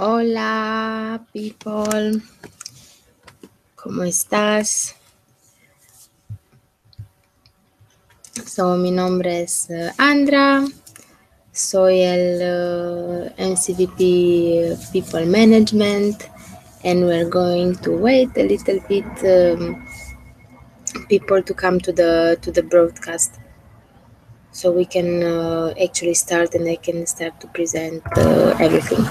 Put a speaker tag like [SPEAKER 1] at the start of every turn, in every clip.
[SPEAKER 1] Hola, people. ¿Cómo estás? Mi nombre es Andra. Soy el NCVP People Management, and we're going to wait a little bit people to come to the broadcast, so we can actually start, and I can start to present everything.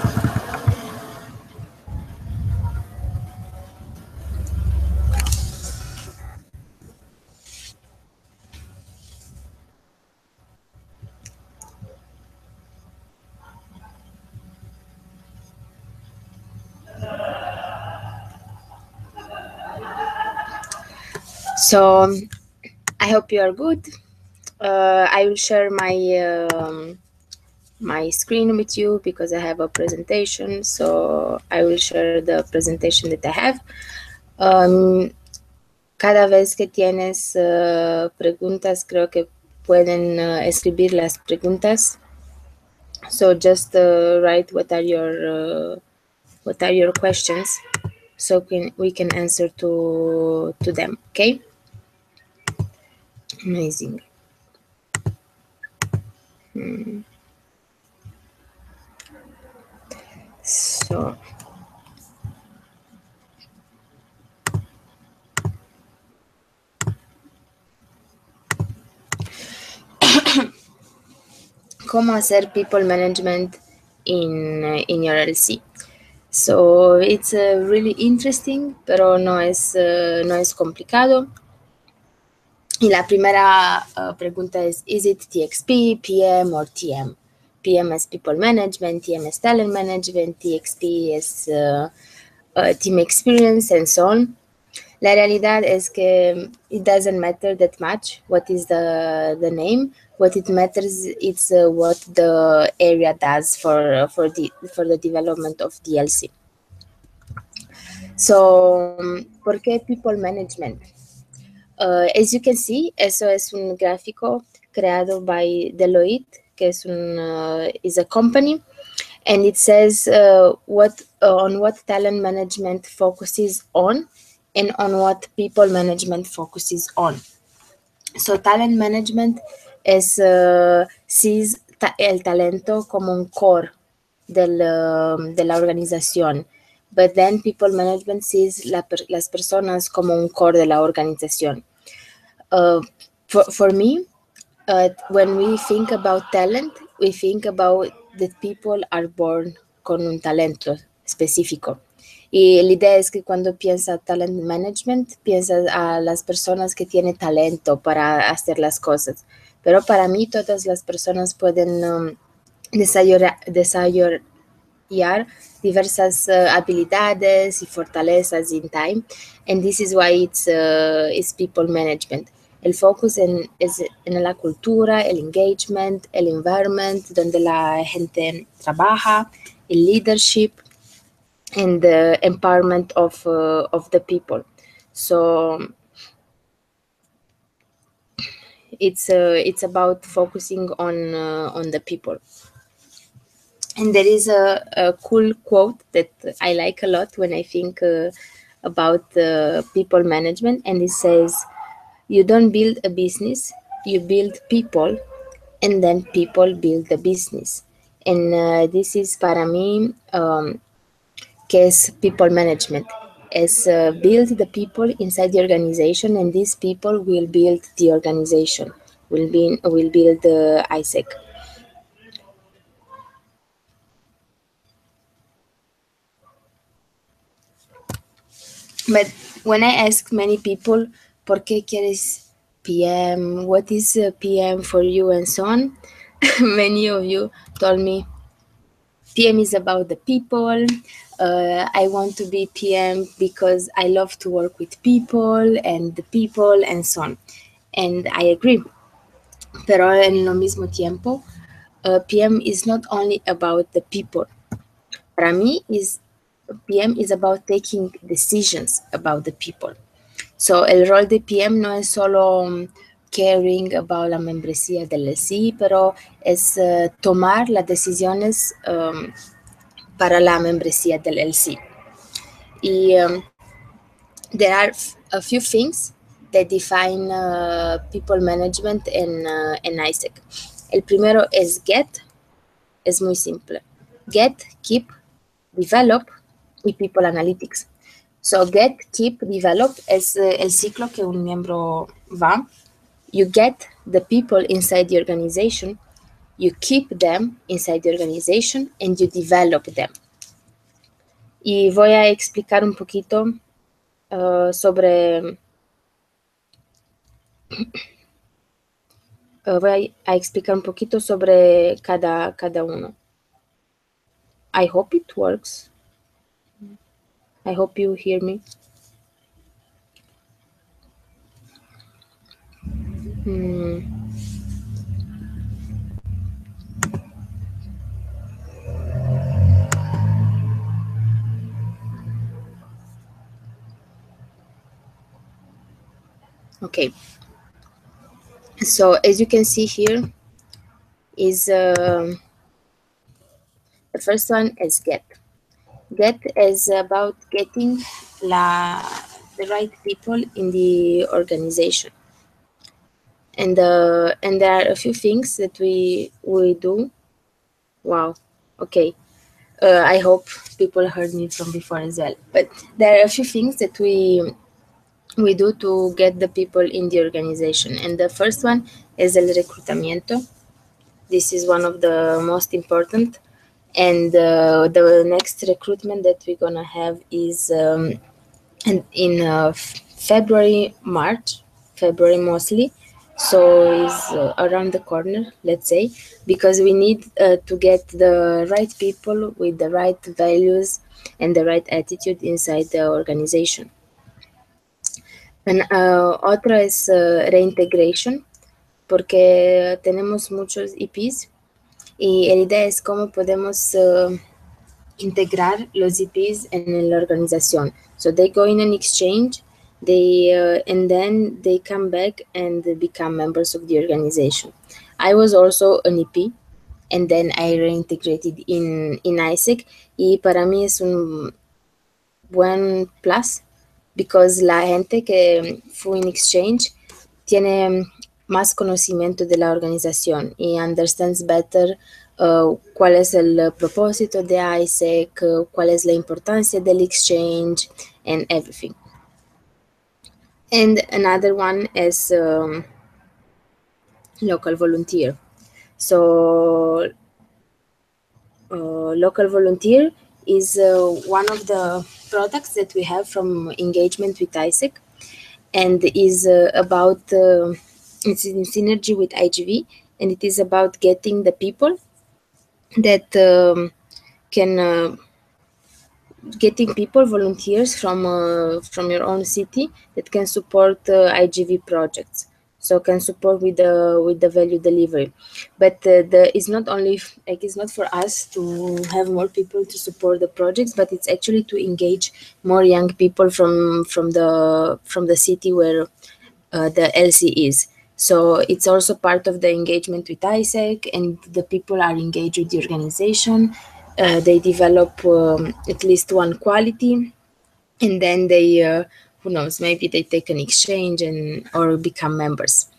[SPEAKER 1] So I hope you are good. I will share my screen with you because I have a presentation, so I will share the presentation that I have. Cada vez que tienes preguntas, creo que pueden escribir las preguntas. So just write what are your questions, so we can answer to them. Okay. Amazing. So cómo hacer people management in your LC. So it's really interesting, pero no es complicado. Y la primera pregunta es, is it TXP, PM or TM? PM es People Management, TM es Talent Management, TXP es Team Experience, and so on. La realidad es que it doesn't matter that much what is the name. What it matters is what the area does for the development of DLC. So, ¿por qué People Management? As you can see, eso es un gráfico creado by Deloitte, que es is a company, and it says on what talent management focuses on, and on what people management focuses on. So talent management sees el talento como un core de la organización, but then people management sees las personas como un core de la organización. For me, when we think about talent, we think about that people are born con un talento específico. Y la idea es que cuando piensa talent management, piensas a las personas que tienen talento para hacer las cosas. Pero para mí, todas las personas pueden desarrollar diversas habilidades y fortalezas in time. And this is why it's people management. El focus es en la cultura, el engagement, el environment, donde la gente trabaja, el leadership, and the empowerment of the people. So it's about focusing on the people. And there is a cool quote that I like a lot when I think about people management, and it says, "You don't build a business, you build people, and then people build the business." And this is para mí que es people management. Es build the people inside the organization, and these people will build the organization, will build the ISEC. But when I ask many people, ¿por qué quieres PM? What is PM for you? And so on, many of you told me, PM is about the people. I want to be PM because I love to work with people and the people and so on. And I agree. Pero en lo mismo tiempo, PM is not only about the people. Para mí, PM is about taking decisions about the people. So el rol de PM no es solo caring about la membresía del LC, pero es tomar las decisiones para la membresía del LC. Y there are a few things that define people management en ISEC. El primero es GET, es muy simple. Get, keep, develop y people analytics. So get, keep, develop es el ciclo que un miembro va. You get the people inside the organization, you keep them inside the organization, and you develop them. Y voy a explicar un poquito sobre... voy a explicar un poquito sobre cada uno. I hope it works. I hope you hear me. Okay. So as you can see here is the first one is get. Get is about getting the right people in the organization. And there are a few things that we do. Wow. Okay. I hope people heard me from before as well. But there are a few things that we do to get the people in the organization. And the first one is el reclutamiento. This is one of the most important. And the next recruitment that we're gonna have is in February mostly. So it's around the corner, let's say, because we need to get the right people with the right values and the right attitude inside the organization. And otro es Reintegration, porque tenemos muchos EPs y la idea es cómo podemos integrar los EPs en la organización. So they go in an exchange, and then they come back and become members of the organization. I was also an EP, and then I reintegrated in ISEC, y para mí es un buen plus, because la gente que fue in exchange tiene más conocimiento de la organización y understands better cuál es el propósito de ISEC, cuál es la importancia del exchange, and everything. And another one is local volunteer. So local volunteer is one of the products that we have from engagement with ISEC, and is about it's in synergy with IGV, and it is about getting the people that can getting people, volunteers from your own city that can support IGV projects. So can support with the value delivery, but it's not only it's not for us to have more people to support the projects, but it's actually to engage more young people from the city where the LC is. So it's also part of the engagement with ISEC, and the people are engaged with the organization. They develop at least one quality, and then they, who knows, maybe they take an exchange or become members.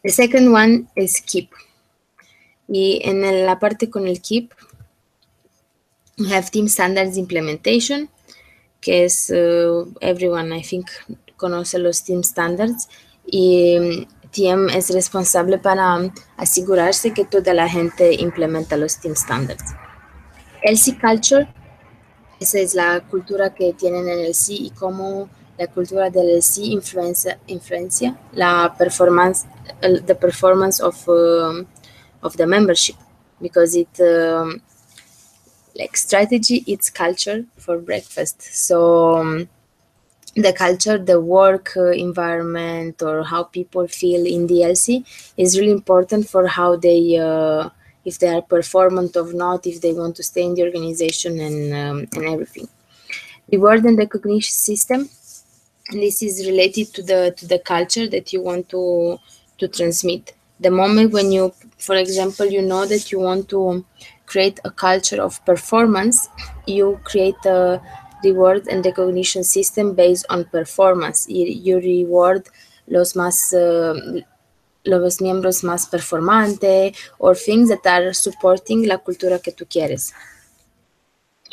[SPEAKER 1] The second one is keep. Y en la parte con el keep, we have team standards implementation, que es everyone, I think, conoce los team standards, y TM es responsable para asegurarse que toda la gente implementa los team standards. LC Culture, esa es la cultura que tienen en el C y cómo la cultura del LC influencia la performance, the performance of the membership, because it like strategy, it's culture for breakfast. So the culture, the work environment, or how people feel in the LC is really important for how they, if they are performant or not, if they want to stay in the organization, and everything. Reward and recognition system. And this is related to the culture that you want to transmit. The moment when you, for example, you know that you want to create a culture of performance, you create a reward and recognition system based on performance. You reward los más los miembros más performantes or things that are supporting la cultura que tú quieres.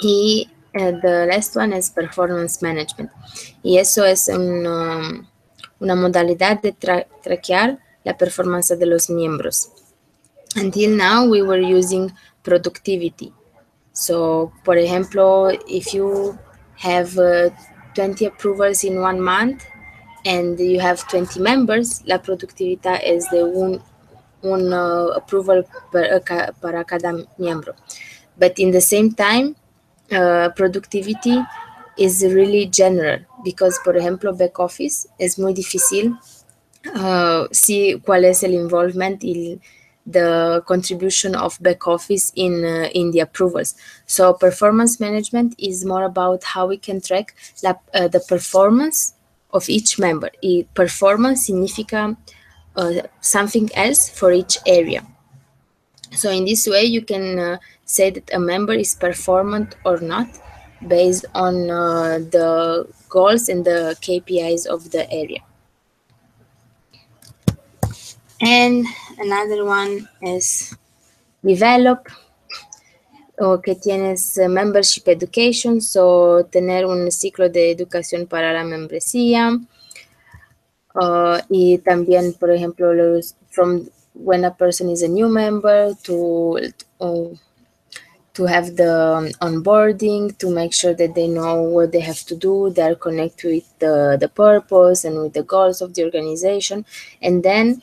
[SPEAKER 1] Y the last one is performance management. Y eso es una modalidad de traquear la performance de los miembros. Until now, we were using productivity. So, por ejemplo, if you have 20 approvals in 1 month and you have 20 members, la productividad es de un approval para cada miembro. But in the same time, productivity is really general because, por ejemplo, back office es muy difícil see cuál es el involvement y the contribution of back office in the approvals. So performance management is more about how we can track the performance of each member. Y performance significa something else for each area. So in this way, you can say that a member is performant or not based on the goals and the KPIs of the area. And another one is develop, o que tienes membership education, so tener un ciclo de educación para la membresía. Y también, por ejemplo, from when a person is a new member to have the onboarding, to make sure that they know what they have to do, they're connected with the purpose and with the goals of the organization, and then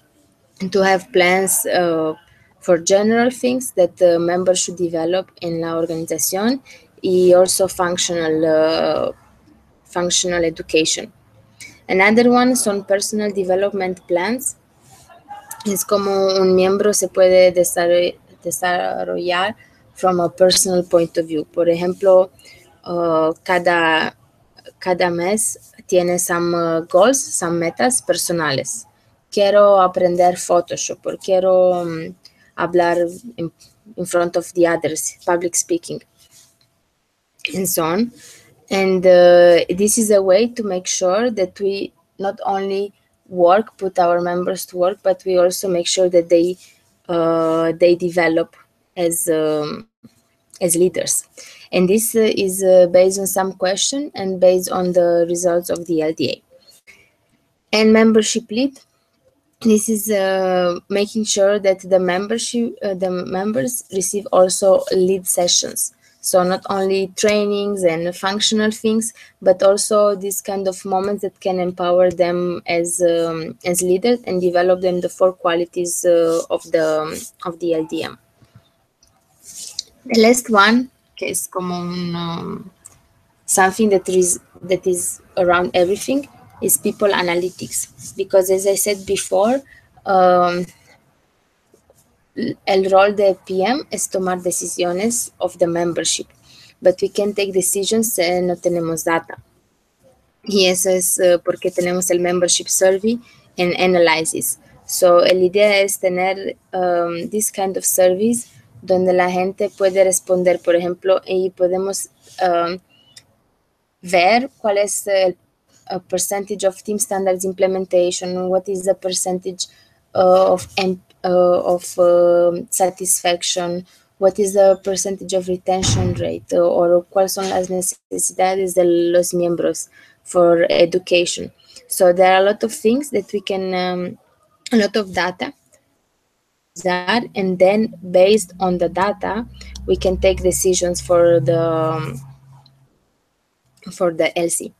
[SPEAKER 1] to have plans for general things that the members should develop in la organización, y also functional education. Another one son personal development plans. Es como un miembro se puede desarrollar from a personal point of view. Por ejemplo, cada mes tiene some goals, some metas personales. Quiero aprender Photoshop, or quiero hablar in front of the others, public speaking, and so on. And this is a way to make sure that we not only put our members to work, but we also make sure that they develop as leaders. And this is based on some question and based on the results of the LDA. And membership lead. This is making sure that the members receive also lead sessions. So not only trainings and functional things, but also this kind of moments that can empower them as leaders and develop them the 4 qualities of the LDM. The last one, que es como something that is around everything, is people analytics, because as I said before, el rol de PM es tomar decisiones of the membership, but we can take decisions no tenemos data. Y eso es porque tenemos el membership survey and analysis. So la idea es tener this kind of surveys donde la gente puede responder, por ejemplo, y podemos ver cuál es el percentage of team standards implementation, what is the percentage of satisfaction, what is the percentage of retention rate, or cuáles son las necesidades de los miembros for education. So there are a lot of things that we can, a lot of data, and then based on the data, we can take decisions for the LC.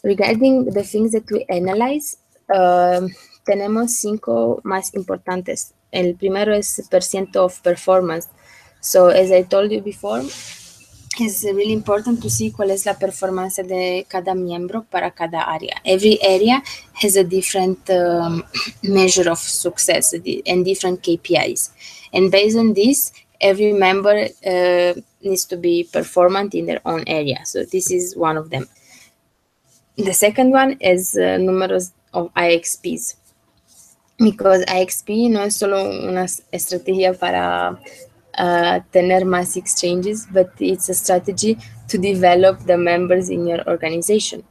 [SPEAKER 1] Regarding the things that we analyze, tenemos 5 más importantes. El primero es % of performance. So as I told you before, it's really important to see cuál es la performance de cada miembro para cada área. Every area has a different measure of success and different KPIs. And based on this, every member needs to be performant in their own area. So this is one of them. The second one is numbers of IXPs. because IXP no es solo una estrategia para tener más exchanges, but it's a strategy to develop the members in your organization.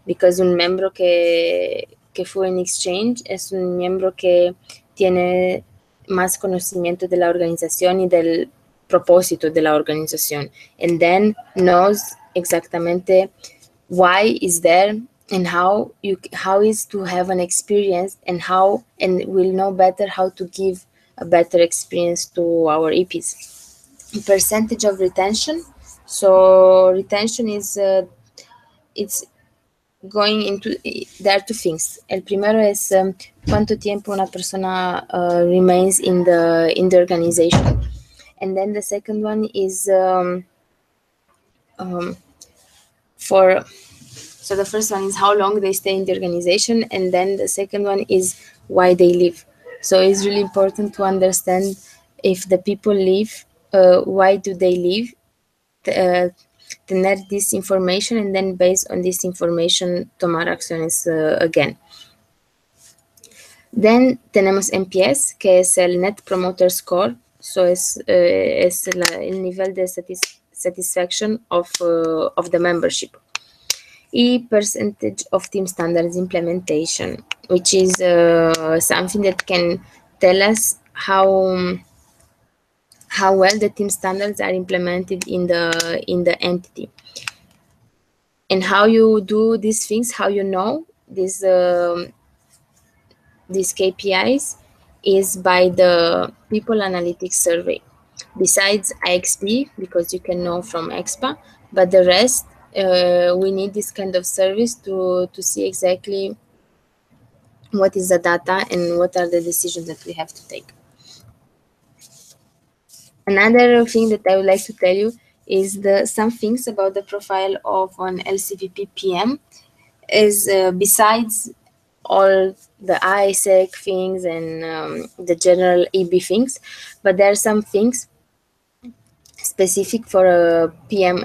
[SPEAKER 1] Because un miembro que fue en exchange es un miembro que tiene más conocimiento de la organización y del propósito de la organización. And then knows exactamente why is there and how is to have an experience and will know better how to give a better experience to our EPs. Percentage of retention. So retention is it's going into there are two things. El primero es cuánto tiempo una persona remains in the organization, and then the second one is for so the first one is how long they stay in the organization, and then the second one is why they leave. So it's really important to understand if the people leave, why do they leave, tener this information, and then based on this information tomar acciones again. Then tenemos NPS, que es el Net Promoter Score. So es el nivel de satisfaction of the membership. Y percentage of team standards implementation, which is something that can tell us how well the team standards are implemented in the entity. And how you do these things, how you know these KPIs is by the people analytics survey. Besides IXP, because you can know from EXPA, but the rest, we need this kind of service to see exactly what is the data and what are the decisions that we have to take. Another thing that I would like to tell you is some things about the profile of an LCVP PM is besides all the ISEC things and the general EB things, but there are some things specific for a PM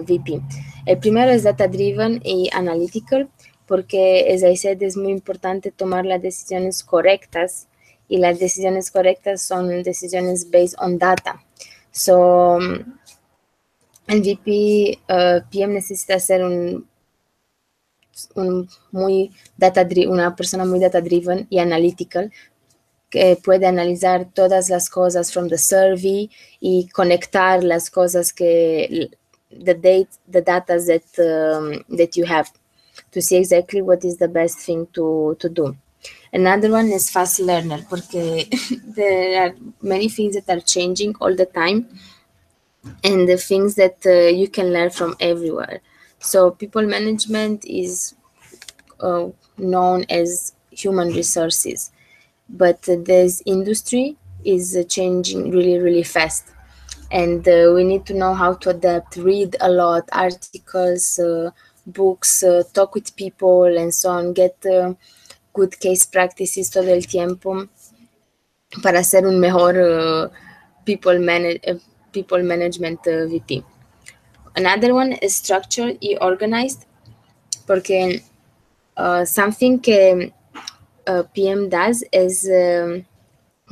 [SPEAKER 1] VP. El primero es data driven y analytical, porque, as I said, es muy importante tomar las decisiones correctas, y las decisiones correctas son decisiones based on data. So, el VP PM necesita ser una persona muy data driven y analytical, que puede analizar todas las cosas from the survey y conectar las cosas the data that you have to see exactly what is the best thing to do. Another one is fast learner, porque there are many things that are changing all the time, and the things that you can learn from everywhere. So people management is known as human resources, but this industry is changing really, really fast. And we need to know how to adapt, read a lot, articles, books, talk with people, and so on, get good case practices todo el tiempo para ser un mejor people management VP. Another one is structured y organized, porque something que PM does is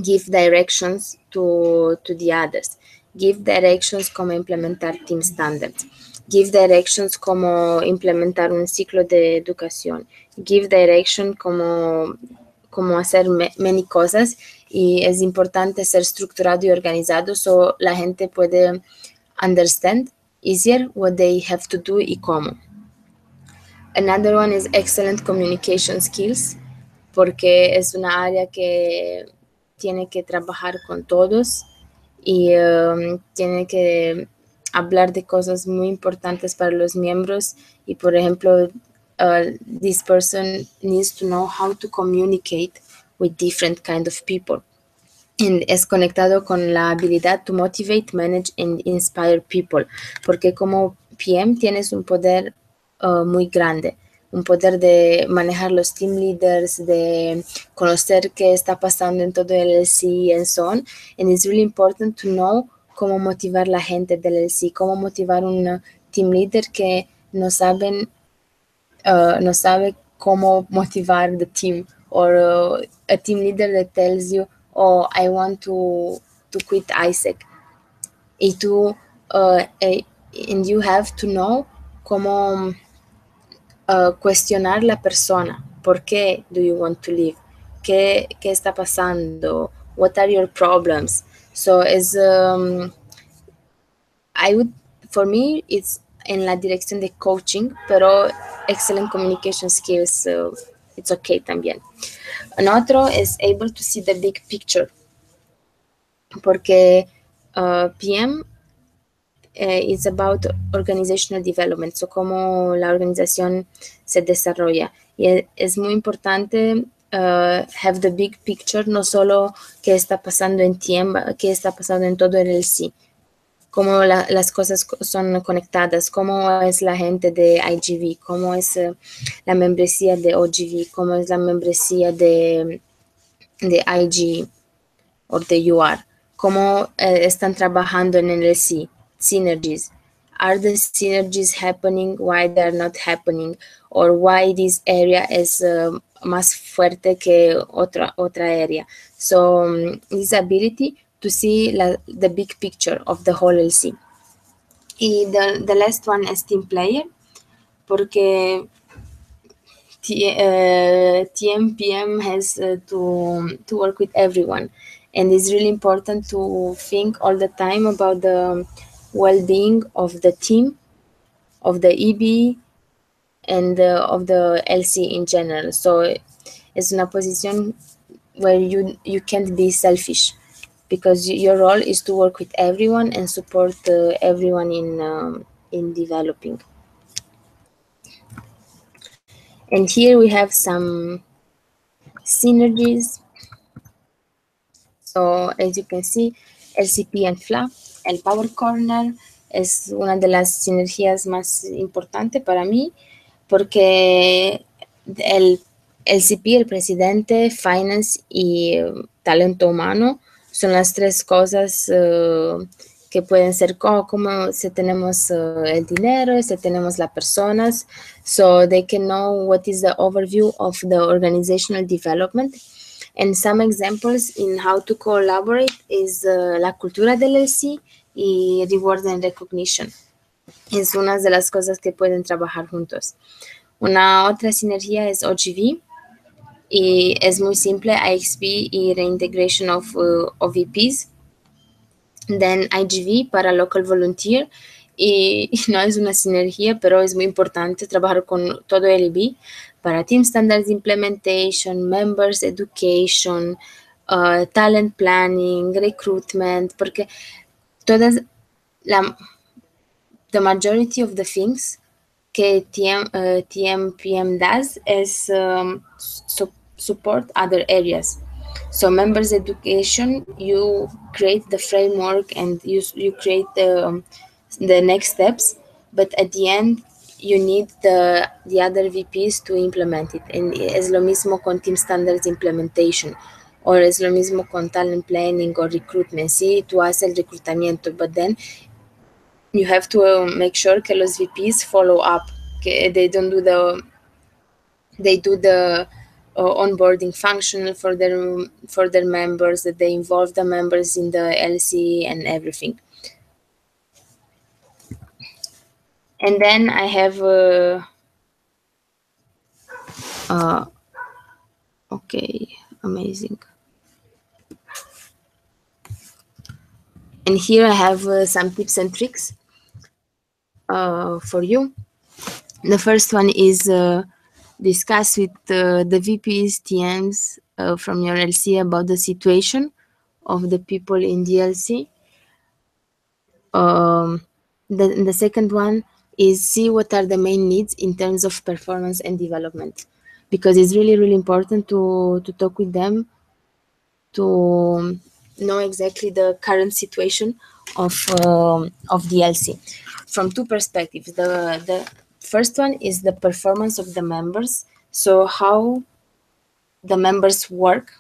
[SPEAKER 1] give directions to the others, give directions como implementar team standards, give directions como implementar un ciclo de educación, give direction como hacer many cosas, y es importante ser estructurado y organizado so la gente puede understand easier what they have to do y cómo. Another one is excellent communication skills, porque es una área que tiene que trabajar con todos y tiene que hablar de cosas muy importantes para los miembros, y por ejemplo, this person needs to know how to communicate with different kind of people. Y es conectado con la habilidad to motivate, manage and inspire people, porque como PM tienes un poder muy grande, un poder de manejar los team leaders, de conocer qué está pasando en todo el LC and so on. And it's really important to know cómo motivar la gente del LC, cómo motivar un team leader que no sabe cómo motivar the team or a team leader that tells you, oh, I want to quit ISEC. Y tú, and you have to know cómo cuestionar la persona. ¿Por qué do you want to leave? ¿Qué está pasando? What are your problems? So I would, for me, it's en la dirección de coaching, pero excellent communication skills, it's okay también. Another is able to see the big picture, porque PM it's about organizational development, so cómo la organización se desarrolla. Y es muy importante have the big picture, no solo qué está pasando en tiempo, qué está pasando en todo el LC, cómo las cosas son conectadas, cómo es la gente de IGV, cómo es la membresía de OGV, cómo es la membresía de IG o de UR, cómo están trabajando en el LC, synergies. Are the synergies happening? Why they are not happening? Or why this area is más fuerte que otra area? So this ability to see the big picture of the whole LC. Y the last one is team player, porque TMPM has to work with everyone, and it's really important to think all the time about the well-being of the team, of the EB, and of the LC in general. So it's in a position where you can't be selfish, because your role is to work with everyone and support everyone in developing. And here we have some synergies. So as you can see, LCP and FLA, el Power Corner es una de las sinergias más importantes para mí, porque el LCP, el presidente, Finance y talento humano son las tres cosas que pueden ser como si tenemos el dinero, si tenemos las personas, so they can know what is the overview of the organizational development. And some examples in how to collaborate is la cultura del LC y reward and recognition. Es una de las cosas que pueden trabajar juntos. Una otra sinergia es OGV, y es muy simple, IXP y Reintegration of VPs. Then IGV para Local Volunteer, y no es una sinergia, pero es muy importante trabajar con todo el IB para Team Standards Implementation, Members Education, Talent Planning, Recruitment, porque todas, the majority of the things que TMPM does is support other areas. So members education, you create the framework and you create the next steps, but at the end you need the other VPs to implement it. And es lo mismo con Team Standards Implementation, or es lo mismo con Talent Planning or Recruitment. Sí, tú haces el reclutamiento, but then you have to make sure que los VPs follow up, que they don't do the onboarding function for their members, that they involve the members in the LC and everything. And then I have okay, amazing. And here I have some tips and tricks for you. The first one is discuss with the VPs, TMs from your LC about the situation of the people in the LC. The second one is see what are the main needs in terms of performance and development, because it's really, really important to talk with them to know exactly the current situation of the LC from two perspectives. The first one is the performance of the members, so how the members work,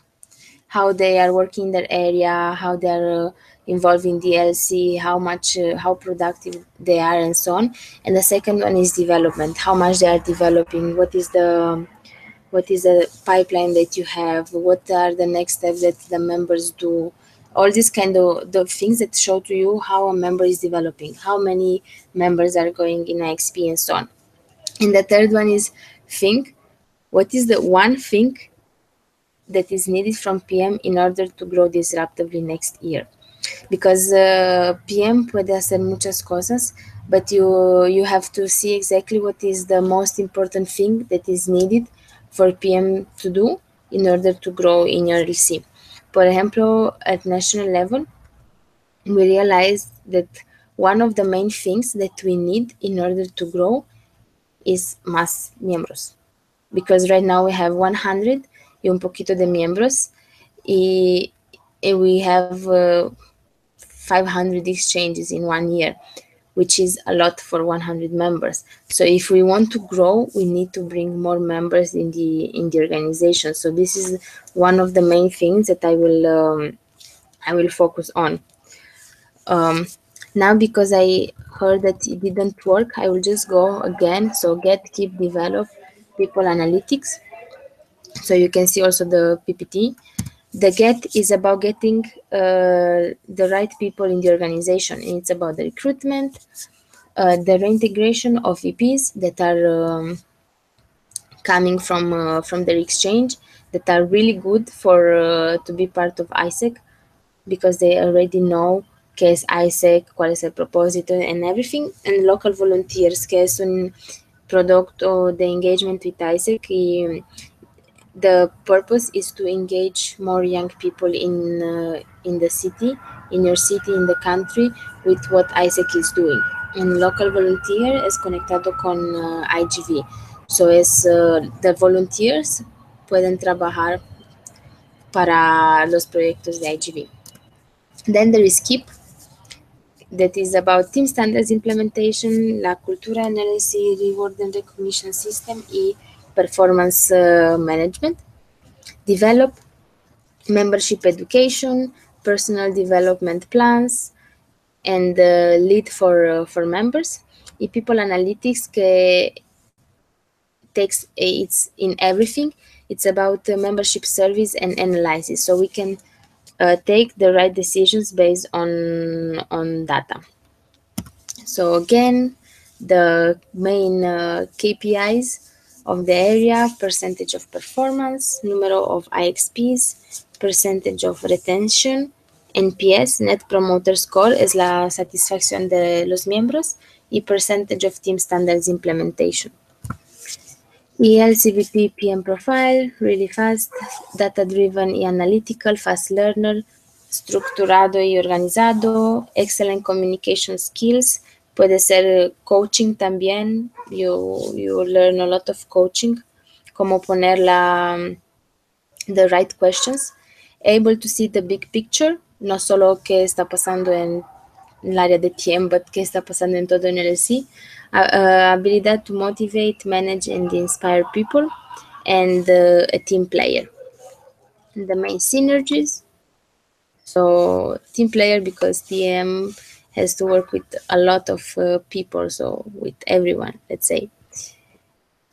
[SPEAKER 1] how they are working in their area, how they are involved in the LC, how productive they are, and so on. And the second one is development, how much they are developing, what is what is the pipeline that you have, what are the next steps that the members do, all these kind of the things that show to you how a member is developing, how many members are going in IXP and so on. And the third one is think, what is the one thing that is needed from PM in order to grow disruptively next year? Because PM puede hacer muchas cosas, but you have to see exactly what is the most important thing that is needed for PM to do in order to grow in your LC. Por ejemplo, at national level, we realized that one of the main things that we need in order to grow is más miembros. Because right now we have 100 y un poquito de miembros, y we have 500 exchanges in 1 year, which is a lot for 100 members. So if we want to grow, we need to bring more members in the organization. So this is one of the main things that I will focus on. Now, because I heard that it didn't work, I will just go again. So get, keep, develop, people analytics. So you can see also the PPT. The get is about getting the right people in the organization. And it's about the recruitment, the reintegration of VPs that are coming from their exchange, that are really good for to be part of ISEC, because they already know qué es ISEC, cuál es el propósito and everything, and local volunteers, que es un producto de engagement with ISEC. Y the purpose is to engage more young people in the city, in your city, in the country, with what ISEC is doing. And local volunteer es conectado con IGV. So the volunteers pueden trabajar para los proyectos de IGV. Then there is KEEP, that is about team standards implementation, la cultura analysis, reward and recognition system, y performance management. Develop, membership education, personal development plans, and lead for members. Y people analytics, que takes it's in everything. It's about membership service and analysis, so we can take the right decisions based on data. So again, the main KPIs of the area: percentage of performance, número of IXPs, percentage of retention, NPS, Net Promoter Score, es la satisfacción de los miembros, y percentage of team standards implementation. Y el CVP PM profile, really fast, data driven y analytical, fast learner, estructurado y organizado, excellent communication skills. Puede ser coaching también. You learn a lot of coaching, cómo poner the right questions, able to see the big picture, no solo qué está pasando en el área de TM, but qué está pasando en todo en el LC. Habilidad to motivate, manage and inspire people, and a team player. The main synergies. So team player, because TM has to work with a lot of people, so with everyone, let's say.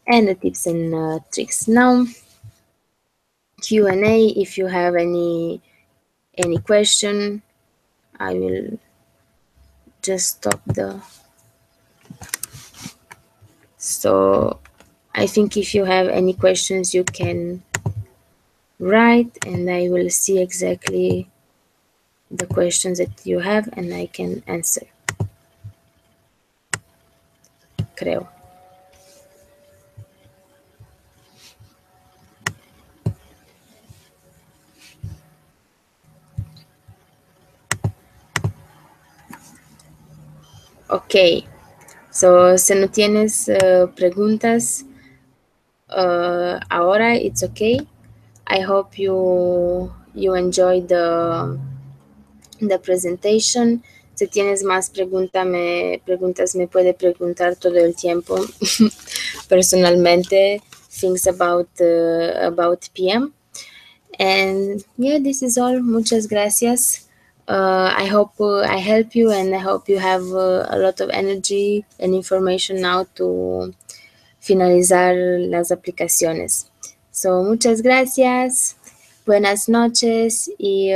[SPEAKER 1] And the tips and tricks. Now, Q&A. If you have any question, I will just stop the. So I think if you have any questions, you can write, and I will see exactly the questions that you have, and I can answer. Creo. Ok. So, si no tienes preguntas ahora, it's okay. I hope you enjoyed the presentation. Si tienes más preguntas, me puede preguntar todo el tiempo. Personalmente, things about PM. And yeah, this is all. Muchas gracias. I hope I help you, and I hope you have a lot of energy and information now to finalizar las aplicaciones. So, muchas gracias. Buenas noches y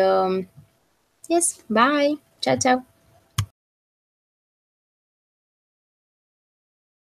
[SPEAKER 1] yes, bye. Chao, chao.